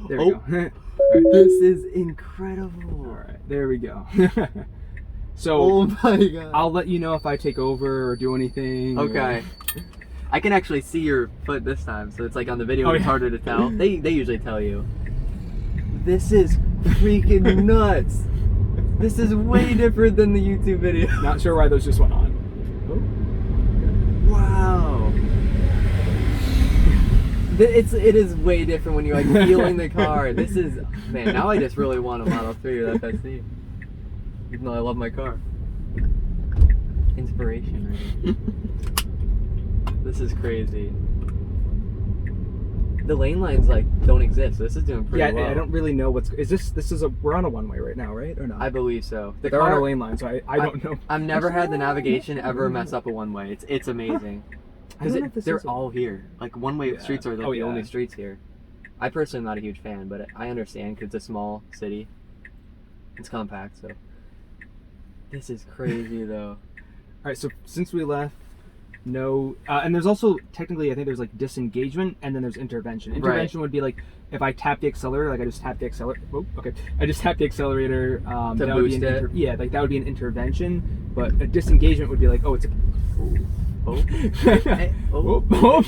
There we go. Right. This is incredible. All right, there we go. So, oh my god. I'll let you know if I take over or do anything. Okay. I can actually see your foot this time, so it's like on the video it's harder to tell. They usually tell you. This is freaking nuts. This is way different than the YouTube video. Not sure why those just went on. Oh. Wow. It is way different when you're like feeling the car. This is, man, now I just really want a Model 3 or FSD. Even though I love my car. Inspiration, right? This is crazy. The lane lines like don't exist. So this is doing pretty well. I don't really know what's. Is this is a? We're on a one-way right now, right? Or not? I believe so. They're on a lane line, so I don't know. I've never had the navigation ever mess up a one-way. It's amazing. Because they're all here. Like one-way streets are the only streets here. I personally am not a huge fan, but I understand because it's a small city. It's compact, so. This is crazy though. All right, so since we left, no, and there's also technically I think there's like disengagement and then there's intervention. Intervention would be like if I tap the accelerator, like I just tap the accelerator. Oh, okay, I just tap the accelerator. To that boost would be it. Yeah, like that would be an intervention. But a disengagement would be like, oh, it's a. Oh. Hey, oh. Oh.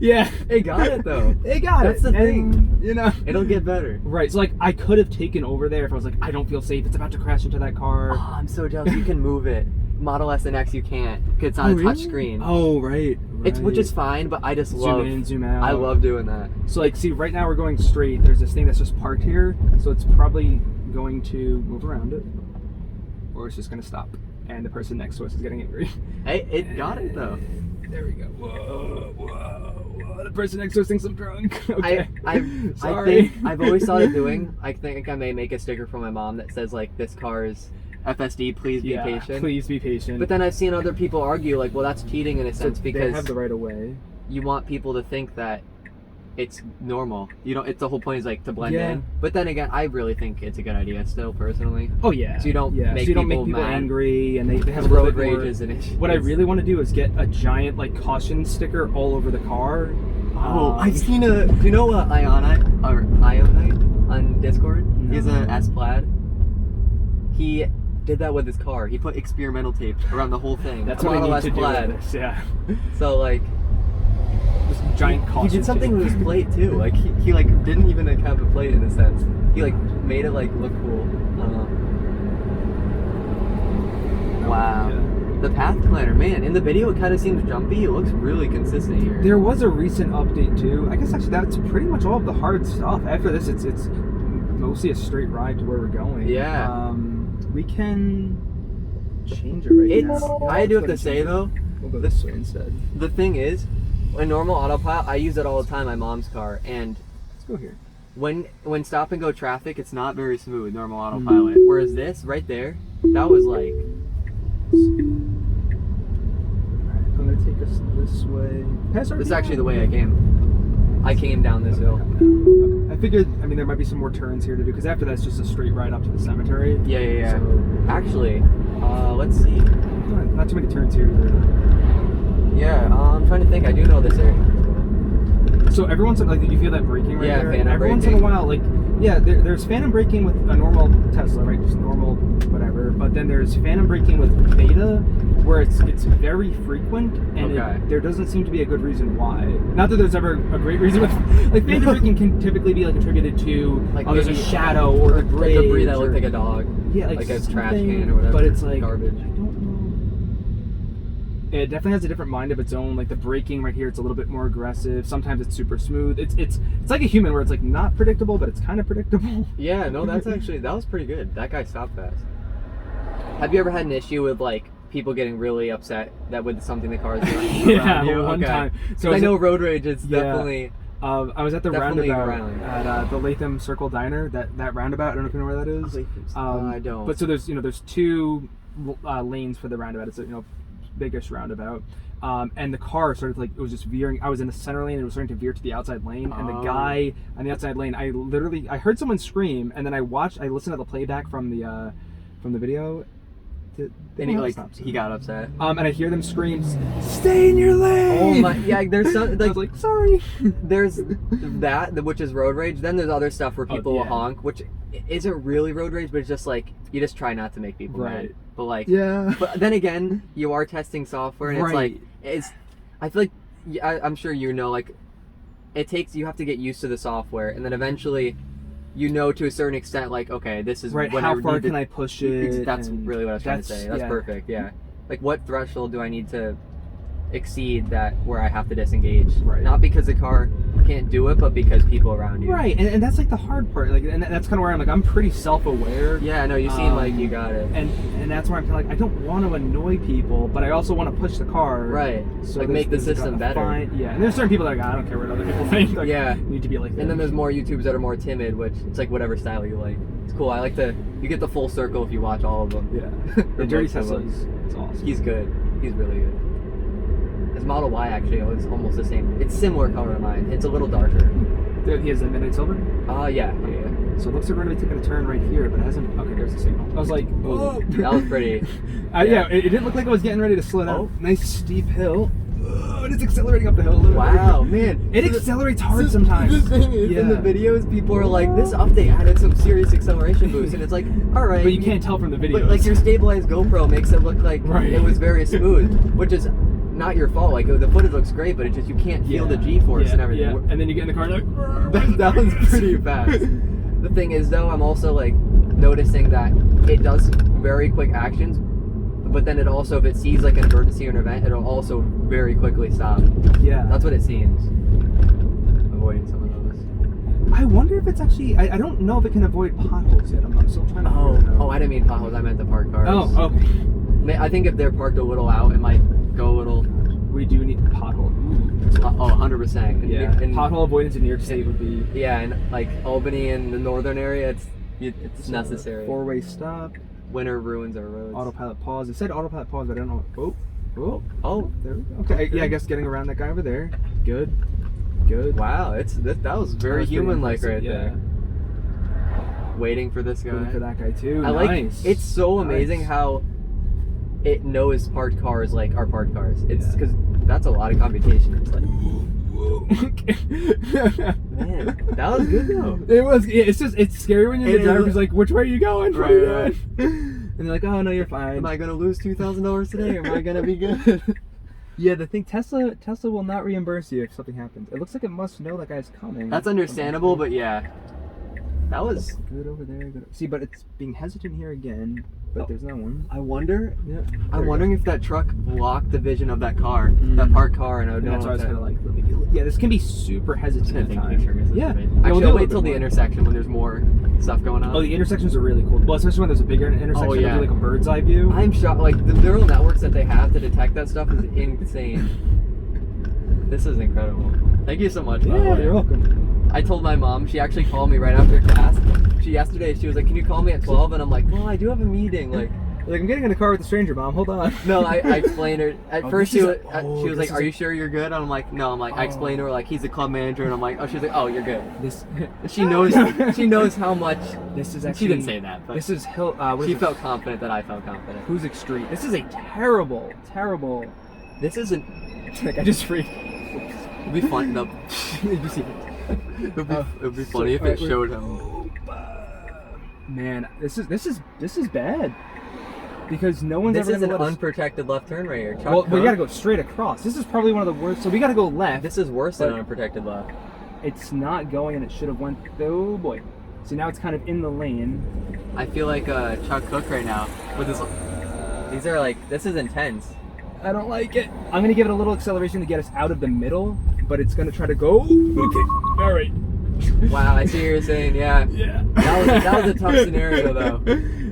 Yeah, it got it though. It got That's it. the thing. You know, it'll get better. Right. So like I could have taken over there if I was like, I don't feel safe. It's about to crash into that car. Oh, I'm so jealous. You can move it. Model S and X you can't because it's on a touch screen. Oh, right. It's which is fine, but I just love zoom in, zoom out. I love doing that. So like, see, right now we're going straight. There's this thing that's just parked here, so it's probably going to move around it, or it's just going to stop, and the person next to us is getting angry. Hey, it got it though. There we go. Whoa, whoa, whoa. The person next to us thinks I'm drunk. Okay. Sorry. I've always thought of doing. I think I may make a sticker for my mom that says like, "This car is FSD. Please be patient." Please be patient. But then I've seen other people argue like, well, that's cheating in a sense because they have the right of way. You want people to think that it's normal. You know, it's the whole point is like to blend in. But then again, I really think it's a good idea still, personally. Oh yeah. So you don't make people mad. Angry, and they have road rage is an issue. What I really want to do is get a giant like caution sticker all over the car. Oh, I've seen a. Do you know Ionite on Discord? No. He has a S Plaid. He did that with his car. He put experimental tape around the whole thing. That's what I need to do with this, yeah. So like. Giant caution. He did something with his plate too. Like he like didn't even like, have a plate in a sense. He like made it like look cool. Wow. Yeah. The path planner, man. In the video, it kind of seems jumpy. It looks really consistent here. There was a recent update too. I guess actually that's pretty much all of the hard stuff. After this, it's mostly a straight ride to where we're going. Yeah. We can change it right now. I do have to say though. We'll go this way instead. The thing is. In normal autopilot, I use it all the time. My mom's car, and let's go here. When stop and go traffic, it's not very smooth. Normal autopilot. Whereas this right there, that was like. Alright, I'm gonna take us this way. This is actually the way I came. I came down this hill. Okay. I figured. I mean, there might be some more turns here to do because after that's just a straight ride up to the cemetery. Yeah. So, actually, let's see. Not too many turns here either. Yeah, I'm trying to think. I do know this area. So every once in like, you feel that braking right there? Yeah, every once in a while, like, yeah, there's phantom braking with a normal Tesla, right? Just normal, whatever. But then there's phantom braking with Beta, where it's very frequent, and there doesn't seem to be a good reason why. Not that there's ever a great reason with, like, phantom braking can typically be like attributed to, like, there's a shadow or a debris that looked like a dog. Yeah, like a trash can or whatever. But it's like garbage. I don't know. It definitely has a different mind of its own. Like the braking right here, it's a little bit more aggressive. Sometimes it's super smooth. It's like a human where it's like not predictable, but it's kind of predictable. Yeah, no, that was pretty good. That guy stopped fast. Have you ever had an issue with like people getting really upset that with something the car's doing? Yeah, one time. So I know road rage is definitely. I was at the roundabout at the Latham Circle Diner. That roundabout. I don't know if you know where that is. I don't. But so there's two lanes for the roundabout. It's biggest roundabout, and the car started like, it was just veering. I was in the center lane and it was starting to veer to the outside lane, and the guy on the outside lane, I heard someone scream, and then I listened to the playback from the video, And he got upset. And I hear them scream, "Stay in your lane!" Oh my, yeah. There's some I was like, sorry. There's that, which is road rage. Then there's other stuff where people will honk, which isn't really road rage, but it's just like you just try not to make people mad. But like, but then again, you are testing software, and it's like I feel like I'm sure you know, like you have to get used to the software, and then eventually. You know, to a certain extent, like, okay, this is when how far can I push it? That's really what I was trying to say. That's perfect, yeah. Like, what threshold do I need to exceed that where I have to disengage? Not because the car can't do it, but because people around you. And that's like the hard part. Like, and that's kind of where I'm like, I'm pretty self-aware. Yeah, no, you seem like you got it. And that's where I'm kind of like, I don't want to annoy people, but I also want to push the car. So like make the system better. And there's certain people that are like, I don't care what other people think. Like, need to be like this. And then there's more YouTubers that are more timid, which it's like whatever style you like. It's cool. I like you get the full circle if you watch all of them. Yeah. The Dirty Tesla is awesome. He's good. He's really good. His Model Y actually is almost the same. It's similar color to mine. It's a little darker. He has the midnight silver? Yeah. So it looks like we're going to be taking a turn right here, but it hasn't... Okay, there's the signal. I was like, oh! That was pretty... it didn't look like it was getting ready to slow down. Nice steep hill. Oh, and it's accelerating up the hill a little bit. Wow, man. It accelerates hard sometimes. The thing is, in the videos, people are like, this update added some serious acceleration boost, and it's like, alright. But you can't tell from the videos. But like your stabilized GoPro makes it look like it was very smooth, which is... not your fault. Like the footage looks great, but it's just you can't feel the G-force and everything. And then you get in the car and like that was pretty fast. The thing is though, I'm also like noticing that it does very quick actions, but then it also, if it sees like an emergency or an event, it'll also very quickly stop. Yeah. That's what it seems. Avoiding some of those. I wonder if it's actually, I don't know if it can avoid potholes yet. I'm still trying to I didn't mean potholes, I meant the parked cars. Oh, okay. I think if they're parked a little out, it might go a little... We do need pothole. 100%. Yeah. And pothole avoidance in New York State would be... Yeah, and like Albany and the northern area, it's necessary. Four-way stop. Winter ruins our roads. Autopilot pause. It said autopilot pause, but I don't know. Oh. There we go. Okay, yeah, I guess getting around that guy over there. Good. Wow, that was very human-like right there. Waiting for this guy. Waiting for that guy too. It's so amazing how it knows parked cars like are parked cars. It's because that's a lot of computation. It's like, man, that was good though. It was. It's scary when you're the driver. He's like, which way are you going? Right. And they're like, oh no, you're fine. Am I gonna lose $2,000 today? Or am I gonna be good? Yeah, the thing, Tesla will not reimburse you if something happens. It looks like it must know that guy's coming. That's understandable, but yeah. That was good over there. Good. See, but it's being hesitant here again. But there's no one. I wonder. Yeah. I'm wondering if that truck blocked the vision of that car, that parked car, and I would know. That's why I was kind of like, yeah, this can be super hesitant. Yeah. Actually, I'll wait till the intersection when there's more stuff going on. Oh, the intersections are really cool. Well, especially when there's a bigger intersection, it'll be like a bird's eye view. I'm shocked. Like the neural networks that they have to detect that stuff is insane. This is incredible. Thank you so much. Yeah, you're welcome. I told my mom, she actually called me right after class. Yesterday, she was like, can you call me at 12? And I'm like, well, I do have a meeting. Like I'm getting in the car with a stranger, Mom. Hold on. No, I explained her. At first, she was like, are you sure you're good? And I'm like, no. I'm like, I explained to her, like, he's the club manager. And I'm like, she's like, oh, you're good. She knows how much. This is actually. She didn't say that, but. This is she felt confident that I felt confident. Who's extreme? This is a terrible. This isn't. Like, I just freaked. It'd be fun. No. It'd be funny if it showed him. Man, this is bad. Because no one's ever. This is an unprotected left turn right here. Well, we gotta go straight across. This is probably one of the worst. So we gotta go left. This is worse than unprotected left. It's not going, and it should have went. Oh boy. So now it's kind of in the lane. I feel like Chuck Cook right now with this. These are like, this is intense. I don't like it. I'm gonna give it a little acceleration to get us out of the middle, but it's gonna try to go. Okay. All right. Wow, I see what you're saying. Yeah. That was a tough scenario though.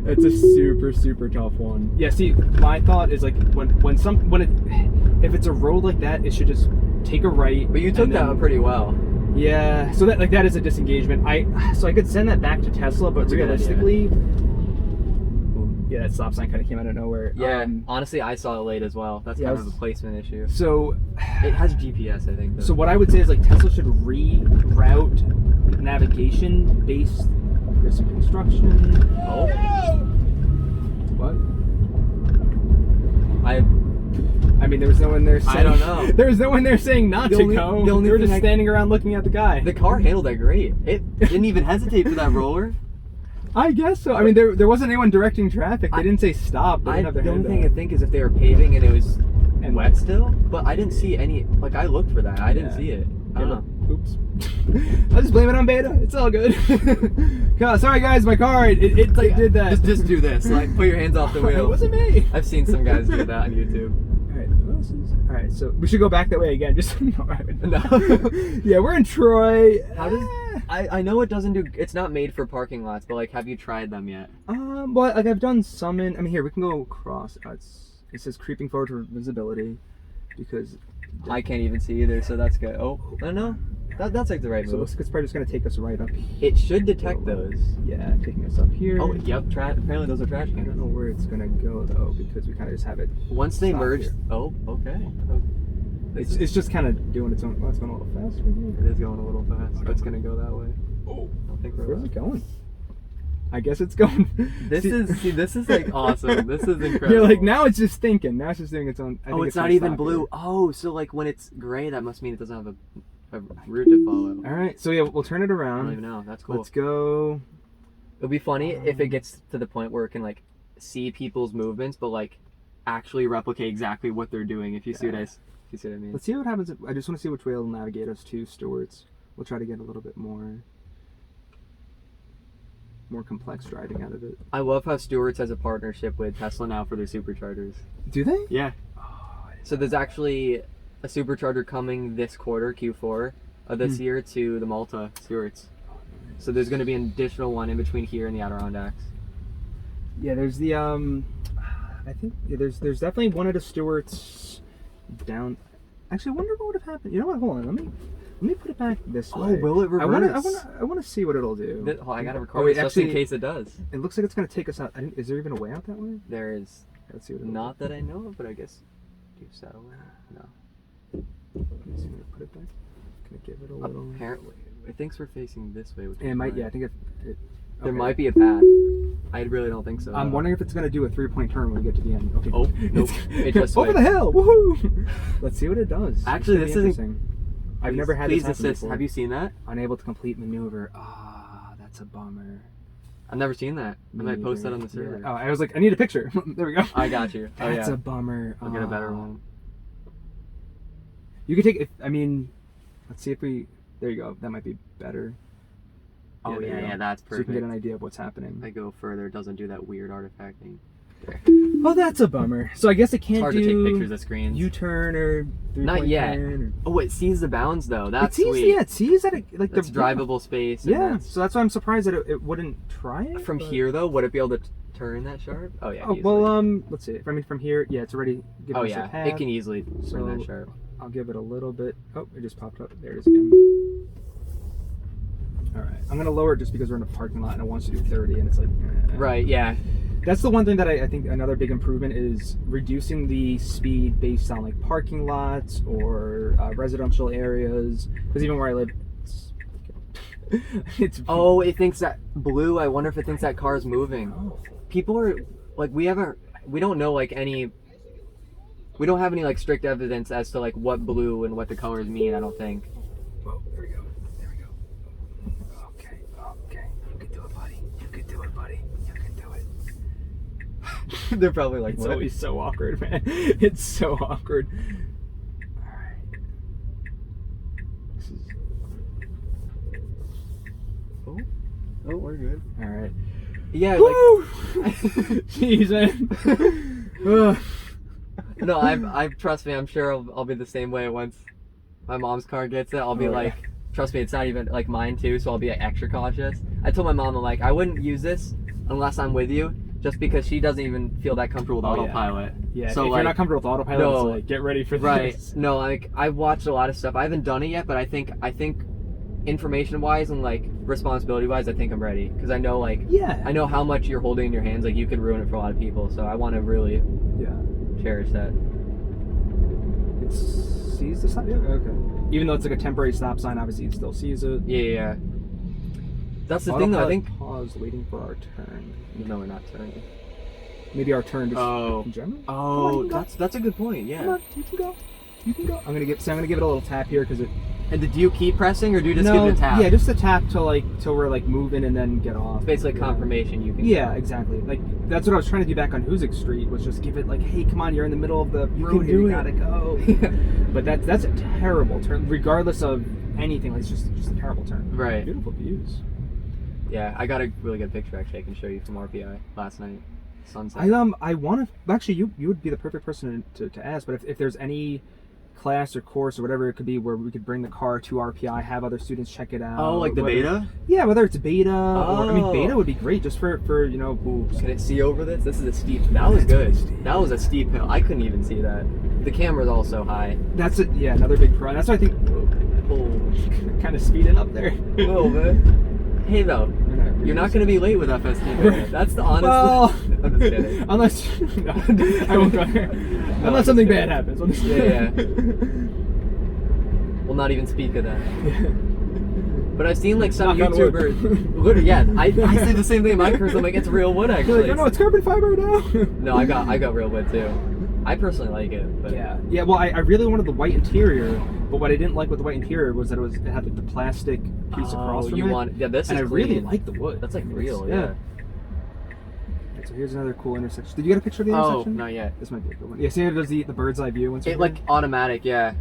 It's a super tough one. Yeah. See, my thought is like if it's a road like that, it should just take a right. But you took that pretty well. Yeah. So that is a disengagement. So I could send that back to Tesla, but realistically. Yeah, that stop sign kind of came out of nowhere. Yeah, honestly, I saw it late as well. That's kind of a placement issue. So it has GPS, I think. Though. So what I would say is like Tesla should reroute navigation based. There's some construction. Oh. What? I mean, there was no one there saying... I don't know. There was no one there saying not to go. They were just standing around looking at the guy. The car handled that great. It didn't even hesitate for that roller. I guess so. I mean, there wasn't anyone directing traffic. They didn't say stop. They didn't have their the hand only thing up. I think is if they were paving and it was wet still, but I didn't see any. Like, I looked for that. I didn't see it. I don't know. Oops. I'll just blame it on beta. It's all good. God, sorry guys, my car it did that. Just do this. Like, put your hands off the wheel. It wasn't me. I've seen some guys do that on YouTube. All right, so we should go back that way again. Just no. Yeah, we're in Troy. How does I know it doesn't do. It's not made for parking lots, but like, have you tried them yet? Well, like I've done some in. I mean, here we can go across. It says creeping forward for visibility, because I can't even see either, so that's good. Oh, no. That's like the right move. So it's probably just going to take us right up here. It should detect those. Yeah, taking us up here. Oh, yep. Apparently those are trash cans. I don't know where it's going to go, though, because we kind of just have it. Once they merge. Here. Oh, okay. It's just kind of doing its own. Oh, it's going a little faster here. It is going a little fast. But it's going to go that way. Oh, I don't think we're where's it going? I guess it's going. This is like awesome. This is incredible. You're like, now it's just thinking. Now it's just doing its own. It's not even blue. Here. Oh, so like when it's gray, that must mean it doesn't have a route to follow. All right, so yeah, we'll turn it around. I don't even know. That's cool. Let's go. It'll be funny if it gets to the point where it can like see people's movements, but like actually replicate exactly what they're doing. If you see what I mean. Let's see what happens. I just want to see which way it'll navigate us to Stewart's. We'll try to get a little bit more complex driving out of it. I love how Stewart's has a partnership with Tesla now for their superchargers. Do they? Yeah. So there's actually a supercharger coming this quarter, Q4 of this year, to the Malta Stewart's. So there's going to be an additional one in between here and the Adirondacks. Yeah, there's the I think there's definitely one at a Stewart's down. Actually, I wonder what would have happened. You know what? Hold on. Let me put it back this way. Oh, will it reverse? I want to see what it'll do. I gotta record it just in case it does. It looks like it's gonna take us out. Is there even a way out that way? There is. Let's see what not that I know of, but I guess. Do you settle it? No. Let me see. I'm gonna put it back. Gonna give it a little. Apparently, it thinks we're facing this way. It might. Yeah, I think it. There might be a path. I really don't think so. I'm wondering if it's going to do a 3-point turn when we get to the end. Okay. Oh, nope. It just over the hill. Woohoo! Let's see what it does. Actually, this is interesting. I've never had this happen before. Have you seen that? Unable to complete maneuver. That's a bummer. I've never seen that. I might post that on the server. Oh, I was like, I need a picture. There we go. I got you. That's a bummer. I'll get a better one. You could take it. I mean, let's see if we. There you go. That might be better. Oh yeah, that's perfect. So you can get an idea of what's happening. I go further, it doesn't do that weird artifact thing. Oh, that's a bummer. So I guess it can't it's hard to take pictures of screens. U-turn or 3-point not yet. turn or... Oh, it sees the bounds though. That's sweet. Yeah, it sees that like that's the drivable space. Yeah, so that's why I'm surprised that it wouldn't try it. From here though, would it be able to turn that sharp? Oh yeah. Oh well, let's see. I mean, from here, yeah, it's already. Oh yeah, it can easily turn that sharp. I'll give it a little bit. Oh, it just popped up. There it is again. All right, I'm gonna lower it just because we're in a parking lot and it wants to do 30, and it's like. Right. Yeah. That's the one thing that I think another big improvement is reducing the speed based on like parking lots or residential areas. Because even where I live, it's. Oh, it thinks that blue. I wonder if it thinks that car is moving. Oh. People are like, we don't know like any. We don't have any like strict evidence as to like what blue and what the colors mean. I don't think. Whoa, there we go. Okay. You can do it, buddy. You can do it. They're probably like, it's always so awkward, man. It's so awkward. All right. Oh, we're good. All right. Yeah. Woo! Like. Jeez, man. No, I trust me. I'm sure I'll be the same way once my mom's car gets it. I'll be like, trust me, it's not even like mine too. So I'll be like extra cautious. I told my mom, I'm like, I wouldn't use this unless I'm with you, just because she doesn't even feel that comfortable with autopilot. Yeah. So if you're not comfortable with autopilot, it's like, get ready for this. Right. No, like I've watched a lot of stuff. I haven't done it yet, but I think information wise and like responsibility wise, I think I'm ready, because I know I know how much you're holding in your hands. Like you could ruin it for a lot of people. So I want to really cherish that. It sees the sign. Yeah, okay. Even though it's like a temporary stop sign, obviously it still sees it. Yeah. That's the thing, though. I think. Pause, waiting for our turn. No, we're not turning. maybe our turn just in general. Oh, that's a good point. Yeah. Come on, you can go. You can go. I'm gonna give it a little tap here because it. And do you keep pressing or do you just give it a tap? Yeah, just a tap till we're like moving and then get off. It's basically confirmation you can. Yeah, exactly. Like that's what I was trying to do back on Hoosick Street was just give it like, hey, come on, you're in the middle of the road here, you gotta go. But that's a terrible turn, regardless of anything. Like, it's just a terrible turn. Right. Beautiful views. Yeah, I got a really good picture actually. I can show you from RPI last night. Sunset. I want to actually you would be the perfect person to ask, but if there's any class or course or whatever it could be where we could bring the car to RPI, have other students check it out. Oh, like the beta? Yeah, whether it's beta or, I mean, beta would be great just for you know. Can it see over this? This is a steep. That was good. That was a steep hill. I couldn't even see that. The camera's also high. That's it. Yeah, another big pro. That's why I think. Kind of speeding up there. A little bit. Hey though, you're not going to be late with FSD. That's the honest. Well, I'm just kidding. Unless no, I won't go there. Unless something bad happens. Yeah. We'll not even speak of that. But I've seen like some YouTubers. Literally, yeah, I say the same thing in my course. I'm like, it's real wood actually. Like, oh no, it's carbon fiber now. No, I got real wood too. I personally like it. But yeah. Well, I really wanted the white interior, but what I didn't like with the white interior was that it had like the plastic piece across from it. This is and I clean. really like the wood. That's like real, yeah. Okay, so here's another cool intersection. Did you get a picture of the intersection? Oh, not yet. This might be a good one. Yeah, see how it does the bird's eye view. It like automatic, yeah.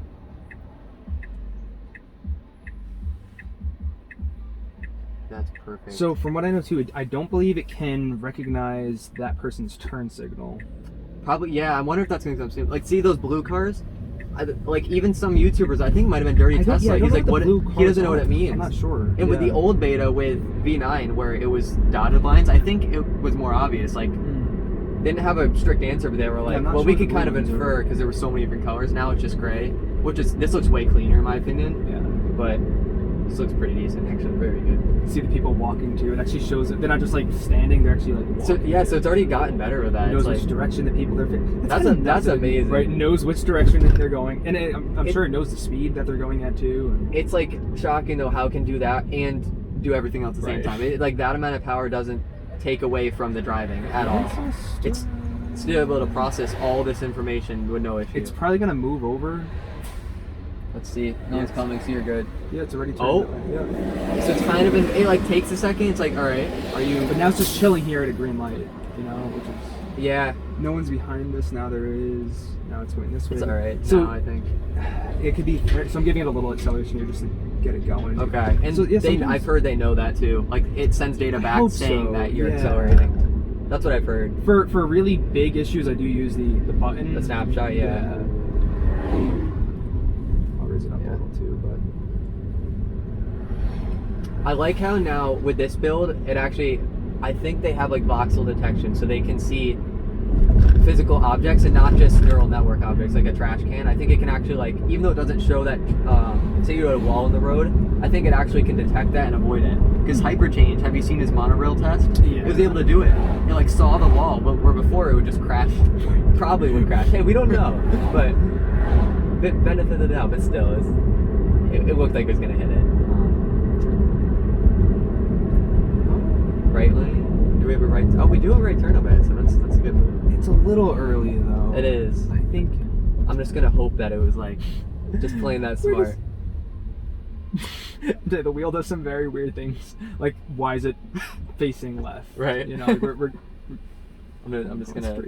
That's perfect. So from what I know too, I don't believe it can recognize that person's turn signal. Probably, yeah. I wonder if that's going to come soon. Like, see those blue cars? Like, even some YouTubers, I think, might have been Dirty Tesla. He's like, what? He doesn't know what it means. I'm not sure. And with the old beta with V9, where it was dotted lines, I think it was more obvious. Like, didn't have a strict answer, but they were like, well, we could kind of infer because there were so many different colors. Now it's just gray, this looks way cleaner in my opinion. Yeah. But this looks pretty decent, actually, very good. See the people walking too. It actually shows it. They're not just like standing. They're actually like walking. So yeah, so it's already gotten better with that. It knows which direction the people are. That's amazing. Right, it knows which direction they're going, and I'm sure it knows the speed that they're going at too. And it's like shocking though how it can do that and do everything else at the same time. Like that amount of power doesn't take away from the driving at all. It's still able to process all this information with no issue. It's probably gonna move over. Let's see. No one's coming, so you're good. Yeah, it's already turned. Oh. Yeah. So it's kind of it like takes a second. It's like, all right, are you? But now it's just chilling here at a green light, you know, which is. Yeah. No one's behind us now. There is. Now it's going this way. It's all right. So now, I think it could be. So I'm giving it a little acceleration here just to get it going. Okay. And so, I've heard they know that too. Like it sends data back saying that you're accelerating. That's what I've heard. For really big issues, I do use the button. The snapshot, yeah. It up a little too, but I like how now with this build, it actually, I think they have like voxel detection, so they can see physical objects and not just neural network objects like a trash can. I think it can actually like, even though it doesn't show that, say you had a wall in the road, I think it actually can detect that and avoid it. Because Hyperchange, have you seen his monorail test? Yeah. It was able to do it. It like saw the wall, but where before it would just crash. Probably would crash. Hey, we don't know, but. Benefit of the doubt, but still, it looked like it was going to hit it. Right lane? Do we have a right? Oh, we do have a right turn ahead, so that's a good move. It's a little early though. It is. I think. I'm just going to hope that it was like just playing that smart. The wheel does some very weird things. Like, why is it facing left? Right. You know, like we're I'm just gonna.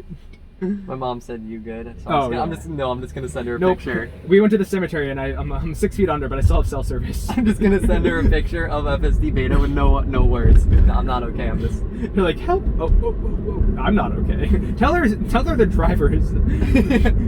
My mom said you good. So I'm just gonna send her a picture. We went to the cemetery and I'm 6 feet under, but I still have cell service. I'm just gonna send her a picture of FSD beta with no words. No, I'm not okay. I'm just. You're like, help! Oh, I'm not okay. Tell her the driver is.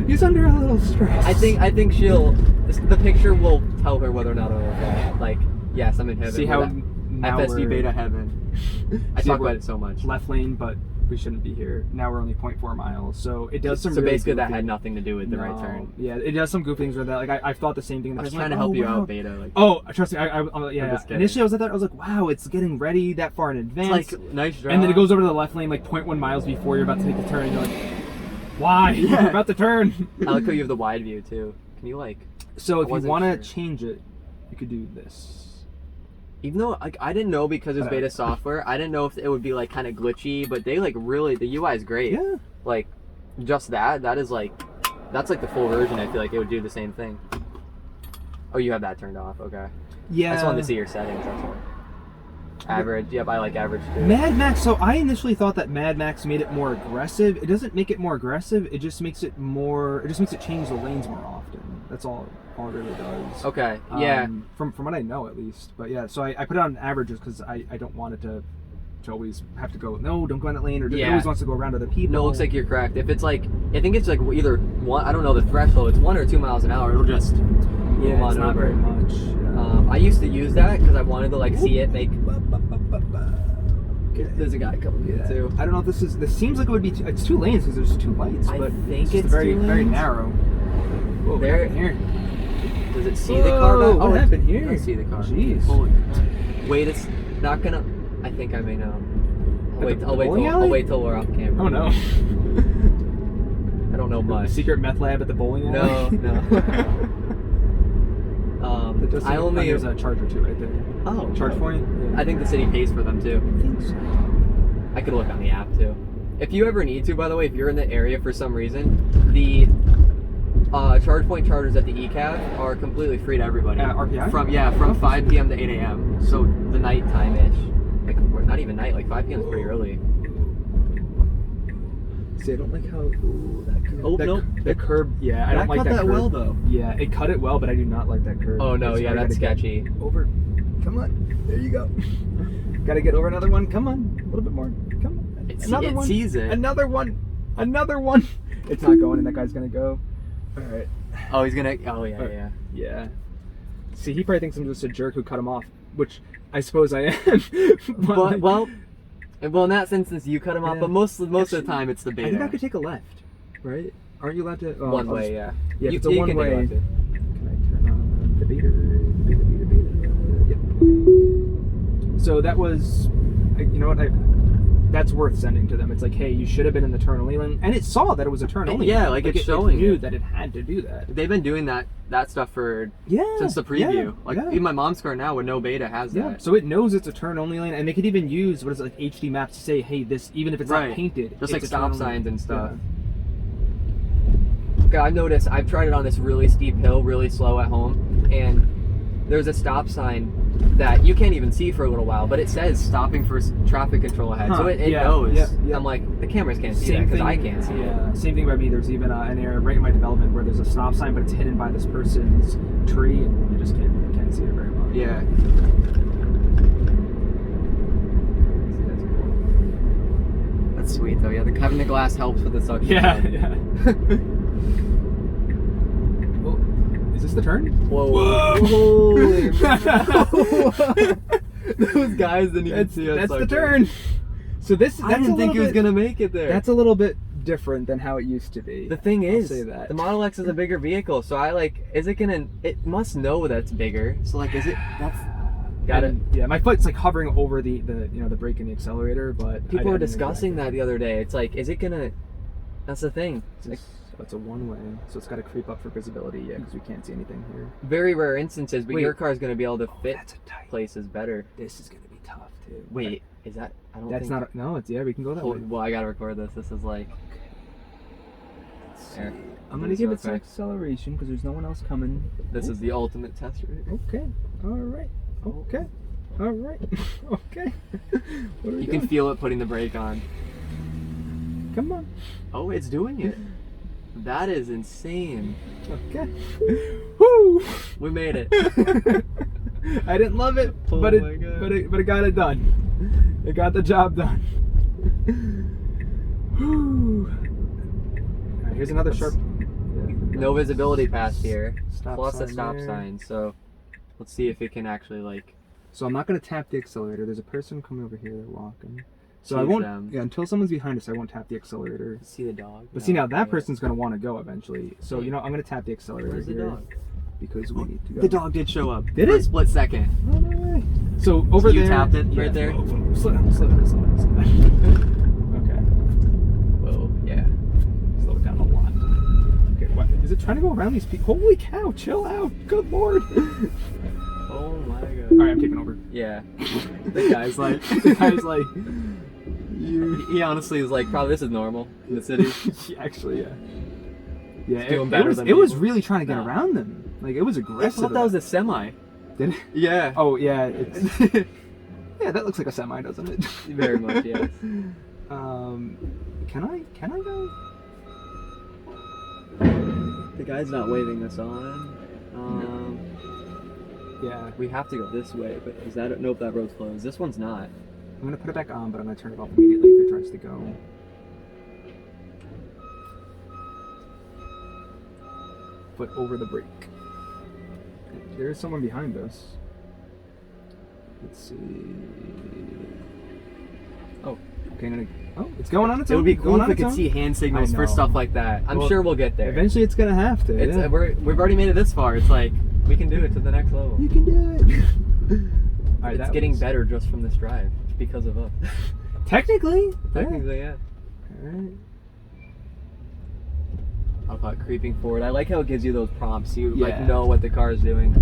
He's under a little stress. I think the picture will tell her whether or not I'm okay. Like, yes, I'm in heaven. See how FSD beta heaven. I talk about it so much. Left lane, but. We shouldn't be here. Now we're only 0.4 miles, so it does some. So really basically, that had nothing to do with the right turn. Yeah, it does some goofy things with that. Like I thought the same thing. I was trying to help you out, beta. Like, trust me. Initially, I was at that. I was like, wow, it's getting ready that far in advance. It's like nice drive. And then it goes over to the left lane, like 0.1 miles before you're about to take the turn. And you're like, why? Yeah. You're about to turn. I like how you have the wide view too. Can you like? So if you want to change it, you could do this. Even though like I didn't know because it's beta software, I didn't know if it would be like kind of glitchy, but they like really the UI is great. Yeah. Like just that is like that's like the full version. I feel like it would do the same thing. Oh, you have that turned off. Okay. Yeah. I just wanted to see your settings. That's all. Average. Yep, I like average too. Mad Max. So I initially thought that Mad Max made it more aggressive. It doesn't make it more aggressive. It just makes it more. It just makes it change the lanes more often. That's all it really does. Okay. Yeah. From what I know at least. But yeah. So I put it on averages because I don't want it to always have to go. No, don't go in that lane. Or it always wants to go around other people. No, it looks like you're correct. If it's like I think it's like either one. I don't know the threshold. It's 1 or 2 miles an hour. It'll just move on it's not over. very much. Yeah. I used to use that because I wanted to like see it make. Okay. There's a guy coming in too. I don't know if this seems like it would be. It's 2 lanes because there's 2 lights. I But think it's very 2 lanes. very narrow. Whoa, There. here. Does it see the car? What happened here? I see the car. Jeez. Holy crap. Wait, it's not gonna. I think I may know. I'll wait till we're off camera. Oh no. I don't know much. Secret meth lab at the bowling alley? No. There's a charger too right there. Oh, charge point? Yeah. I think the city pays for them too. I think so. I could look on the app too. If you ever need to, by the way, if you're in the area for some reason, the charge point chargers at the ECAV are completely free to everybody. RPI? From 5 p.m. to 8 a.m. So the nighttime-ish. Like, not even night, like 5 p.m. is pretty early. See, I don't like how that curb. Nope. The curb, yeah, I don't like that curb. That well though. Yeah, it cut it well, but I do not like that curb. Oh no, yeah, that's sketchy. Over. Come on. There you go. Gotta get over another one. Come on. A little bit more. Come on. It sees it. Another one. It's not going, and that guy's gonna go. All right. Oh, he's gonna. Oh yeah. Yeah. See, he probably thinks I'm just a jerk who cut him off, which I suppose I am. Well, in that instance, you cut him off, but most of the time it's the beta. I think I could take a left, right? Aren't you allowed to? One way, yeah. Yeah, if it's a one way. Can I turn on the beta? Yep. So that was, you know what? That's worth sending to them. It's like, hey, you should have been in the turn only lane, and it saw that it was a turn only. Yeah, like it's showing. It knew that it had to do that. They've been doing that stuff since the preview. Even my mom's car now with no beta has that. So it knows it's a turn only lane, and they could even use like HD maps to say, hey, this even if it's not painted, just like stop signs and stuff. Yeah. Okay, I've noticed. I've tried it on this really steep hill, really slow at home, and there's a stop sign that you can't even see for a little while, but it says stopping for traffic control ahead, so it knows. Yeah. I'm like, the cameras can't see that because I can't see it. Same thing by me. There's even an area right in my development where there's a stop sign, but it's hidden by this person's tree, and you just can't see it very well. Yeah. That's sweet though. Yeah, having the glass helps with the suction. Yeah. Well, is this the turn? Whoa! Holy Those guys didn't even see us. That's the turn. So I didn't think he was gonna make it there. That's a little bit different than how it used to be. The thing is, I'll say that. the Model X is a bigger vehicle, so it must know that's bigger. So like, got it. Yeah, my foot's like hovering over the brake and the accelerator, but people were discussing that the other day. It's like, is it gonna? That's the thing. It's a one-way, so it's got to creep up for visibility, because we can't see anything here. Very rare instances, but your car is going to be able to fit places better. This is going to be tough, too. Wait, is that? I don't That's think... not... No, it's... Yeah, we can go that way. Well, I got to record this. This is like... Okay. I'm going to give it some acceleration, because there's no one else coming. This is the ultimate test right here. Okay. All right. Okay. All right. Okay. What are we doing? Can feel it putting the brake on. Come on. Oh, it's doing it. That is insane. Okay. Woo! We made it. I didn't love it, but it got it done. It got the job done. Woo! Right, here's another sharp. No visibility past here. Plus a stop there. sign. So let's see if it can actually So I'm not gonna tap the accelerator. There's a person coming over here. They're walking. So I won't. Yeah, until someone's behind us, I won't tap the accelerator. See the dog. But see now that person's gonna want to go eventually. So I'm gonna tap the accelerator. Where's the dog? Because we need to go. The dog did show up. Did for it? a split second. Oh, no way. So over there. You tapped it right there. Whoa. Slow down. Okay. Whoa. Yeah. Slow it down a lot. Okay. What is it trying to go around these people? Holy cow! Chill out. Good lord. Oh my god. All right, I'm taking over. Yeah. The guy's like, he honestly is like, probably this is normal in the city. Actually, yeah. Yeah, it was really trying to get around them. Like, it was aggressive. I thought that was a semi. Did it? Yeah. Oh, yeah. It's yeah, that looks like a semi, doesn't it? Very much, yes. Can I go? The guy's not waving us on. Yeah. We have to go this way, but is that... Nope, that road's closed. This one's not. I'm going to put it back on, but I'm going to turn it off immediately if it tries to go. Foot over the brake. There's someone behind us. Let's see. Oh, okay, I'm gonna... Oh, it's going on its own. It would be cool if we could see hand signals for stuff like that. I'm sure we'll get there. Eventually it's gonna have to. It's, we've already made it this far. It's like, we can do it to the next level. You can do it. All right, it's getting better just from this drive, because of us. Technically, yeah. Alright. How about creeping forward? I like how it gives you those prompts. You like know what the car is doing.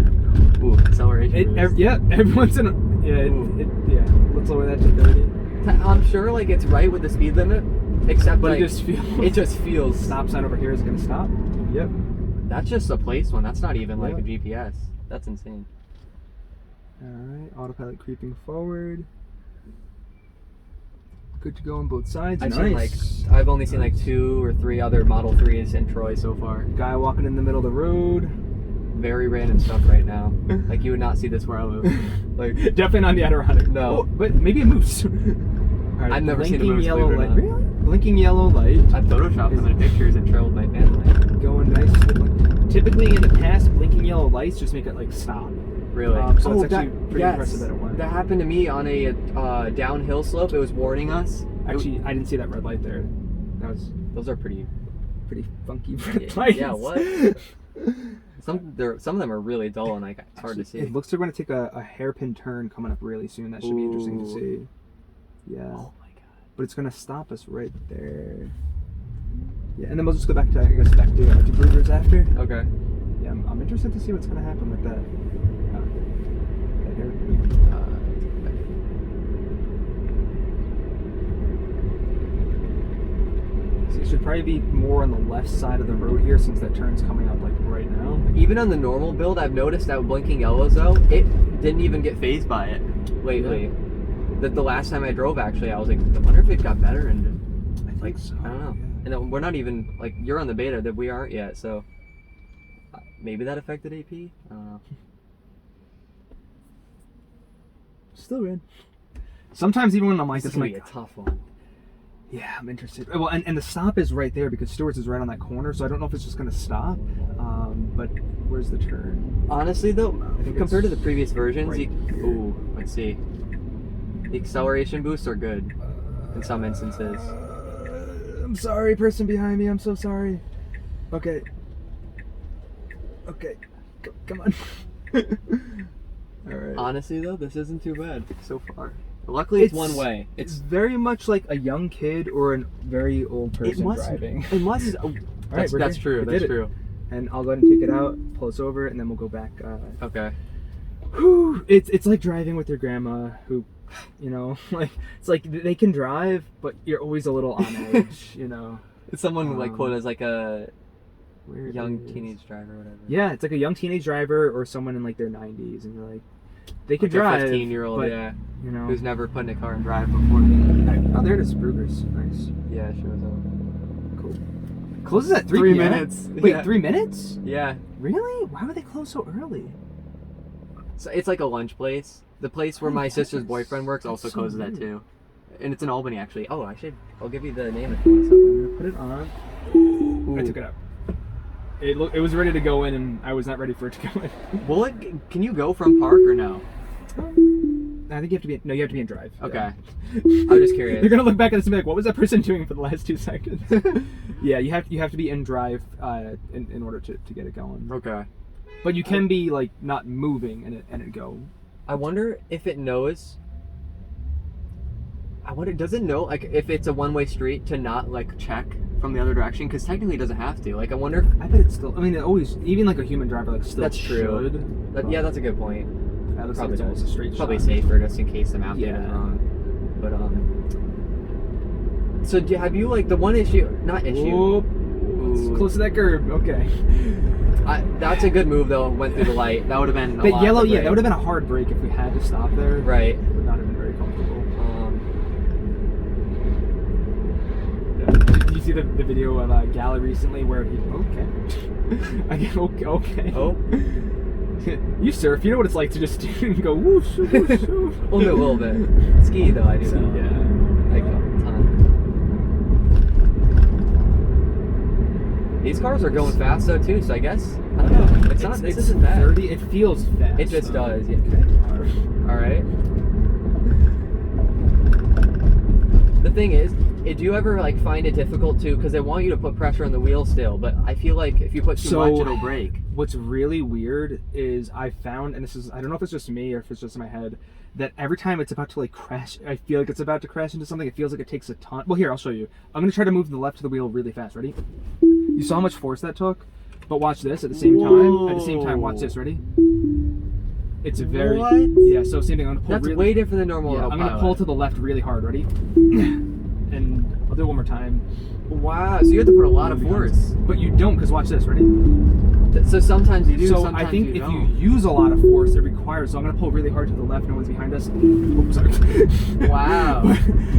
Ooh, acceleration. Everyone's in a... Yeah, let's lower that to 30. I'm sure like it's right with the speed limit, except but like, it just feels stop sign over here is gonna stop. Yep. That's just a place one. That's not even like a GPS. That's insane. Alright, autopilot creeping forward. Good to go on both sides. I've only seen like 2 or 3 other Model 3s in Troy so far. Guy walking in the middle of the road. Very random stuff right now. Like you would not see this where I live. Like definitely not the Adirondack. No, oh, but maybe a moose. Right, I've never seen a moose. Yellow light. Really? Blinking yellow light. I photoshopped them in pictures and trailed my family. Going nice. Typically in the past, blinking yellow lights just make it like stop. Really? So it's actually pretty impressive that it went. That happened to me on a downhill slope. It was warning us. Actually, I didn't see that red light there. Those are pretty funky red lights. Yeah, what? Some of them are really dull and like it's hard to see. It looks like we're gonna take a hairpin turn coming up really soon. That should be interesting to see. Yeah. Oh my god. But it's gonna stop us right there. Yeah, and then we'll just go back to back to Brugger's after. Okay. Yeah, I'm interested to see what's gonna happen with that. So it should probably be more on the left side of the road here since that turn's coming up like right now. Even on the normal build, I've noticed that blinking yellows though, it didn't even get phased by it lately. Yeah. That the last time I drove actually, I was like, I wonder if it got better and I think so. I don't know. Yeah. And then we're not even like you're on the beta that we aren't yet, so maybe that affected AP. I don't know. Still good. Sometimes even when I'm like this, it's gonna be a tough one. Yeah, I'm interested. Well, and the stop is right there because Stewart's is right on that corner, so I don't know if it's just going to stop. But where's the turn? Honestly, though, compared to the previous versions, right let's see. The acceleration boosts are good in some instances. I'm sorry, person behind me. I'm so sorry. Okay. Come on. All right. Honestly, though, this isn't too bad so far. Luckily, it's one way. It's very much like a young kid or a very old person driving. It must. That's true. That's true. And I'll go ahead and take it out, pull us over, and then we'll go back. Okay. Whew, it's like driving with your grandma, who, you know, like it's like they can drive, but you're always a little on edge, you know. It's someone like quote as like a young teenage driver or whatever. Yeah, it's like a young teenage driver or someone in like their 90s, and you're like. They could drive. 15-year-old, yeah. You know. Who's never put in a car and drive before. Oh, there it is. Brugger's. Nice. Yeah, it shows up. Cool. Closes at 3 minutes. Wait, 3 minutes? Yeah. Really? Why would they close so early? So it's like a lunch place. The place where my sister's boyfriend works also closes at 2. And it's in Albany, actually. Oh, I'll give you the name if you want something. I'm gonna put it on. Ooh. I took it out. It was ready to go in, and I was not ready for it to go in. Can you go from park or no? I think you have to be. No, you have to be in drive. Okay. Yeah. I'm just curious. You're gonna look back at this and be like, "What was that person doing for the last 2 seconds?" Yeah, you have to be in drive in order to get it going. Okay. But you can be like not moving and it go. I wonder if it knows. Does it know like if it's a one-way street to not like check from the other direction? Because technically it doesn't have to. Like I wonder. I bet it's still. I mean, it always even like a human driver like still. That's true. Should, yeah, that's a good point. That looks probably like it's almost a straight probably shot. safer just in case the map data is wrong. But so have you like the one issue? Not issue. Ooh. Close to that curb. Okay. That's a good move though. Went through the light. That would have been a lot yellow. Yeah, that would have been a hard break if we had to stop there. Right. It would not have been very comfortable. Did you see the video of Gala recently where he? Okay. Again. Okay. Oh. You surf. You know what it's like to just go whoosh, whoosh, whoosh. Only a little bit. Ski though, I do that. Yeah. Like a ton. These cars are going fast though too, so I guess I don't know. This isn't bad. 30. It feels fast. It just does. Yeah. Okay. All right. The thing is, did you ever like find it difficult to? Because they want you to put pressure on the wheel still, but I feel like if you put too much, it'll break. What's really weird is I found, and this is, I don't know if it's just me or if it's just in my head, that every time it's about to like crash, I feel like it's about to crash into something. It feels like it takes a ton. Well, here, I'll show you. I'm gonna try to move the left to the wheel really fast. Ready? You saw how much force that took, but watch this at the same time. At the same time, watch this. Ready? It's very yeah. So same thing. I'm gonna pull. That's way different than normal. Yeah, I'm gonna pull to the left really hard. Ready? And I'll do it one more time. Wow. So you have to put a lot of force. But you don't, because watch this. Ready? So sometimes you do. So sometimes I think you if don't. you use a lot of force, it requires. So I'm gonna pull really hard to the left. No one's behind us. Oops, sorry. Wow.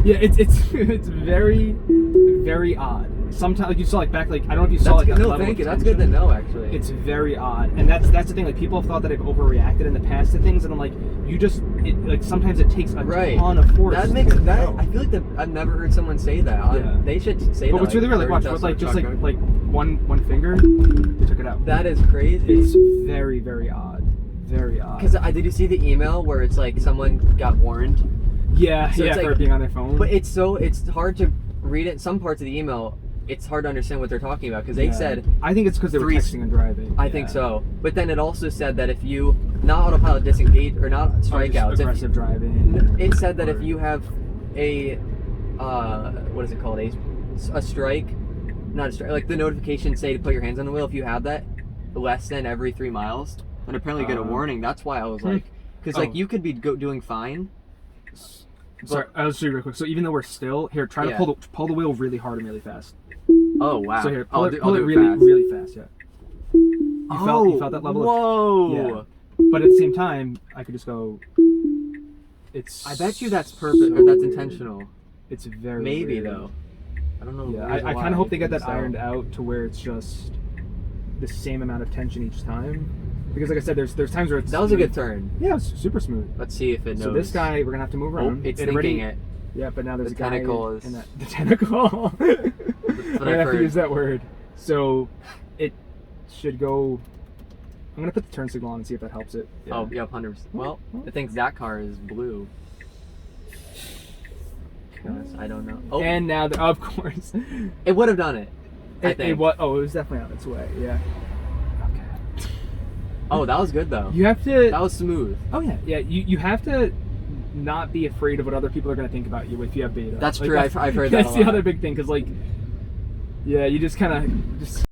Yeah, it's very, very odd. Sometimes, like you saw, like back, like I don't know if you saw, like that level thank you. of That's good to tension. know, actually. It's very odd, and that's the thing. Like people have thought that I've overreacted in the past to things, and I'm like, you just like sometimes it takes a ton of force. That makes that. I feel like I've never heard someone say that. Yeah. They should say that. But what's really weird, like watch, with like just like one finger, they took it out. That is crazy. It's very, very odd. Very odd. Because did you see the email where it's like someone got warned? Yeah, So yeah, it's for like, being on their phone. But it's hard to read it. Some parts of the email, it's hard to understand what they're talking about because they said. I think it's because they were texting and driving. I think so. But then it also said that if you not autopilot disengage or not strikeouts, aggressive driving. It said that if you have a what is it called, a strike, not a strike, like the notification say to put your hands on the wheel. If you have that less than every 3 miles, then apparently get a warning. That's why I was like, because like you could be doing fine. Sorry, I'll show you real quick. So even though we're still here, try to pull the wheel really hard and really fast. Oh wow! So here, pull it really really fast. Yeah. You felt that level whoa. Yeah. But at the same time, I could just go. It's. I bet you that's purpose or that's intentional. It's very. Maybe weird. though. I don't know. Yeah, I kind of hope they get that ironed out to where it's just the same amount of tension each time. Because like I said, there's times where it's. That was a good turn. Yeah, it's super smooth. Let's see if it knows. So this guy, we're gonna have to move around. Oh, it's thinking it. Yeah, but now there's the a guy tentacle is in that, the tentacle. That's what I I've have heard. to use that word. So it should go. I'm gonna put the turn signal on and see if that helps it. Yeah. Oh, yeah, 100%. Well, it thinks that car is blue. Gosh, I don't know. Oh, And now, of course, it would have done it. I think. It was definitely on its way. Yeah. Okay. Oh, that was good though. You have to. That was smooth. Oh yeah, yeah. You have to not be afraid of what other people are gonna think about you if you have beta. That's like, true. I've heard that. That's a the lot. other big thing, because like, yeah, you just kind of just.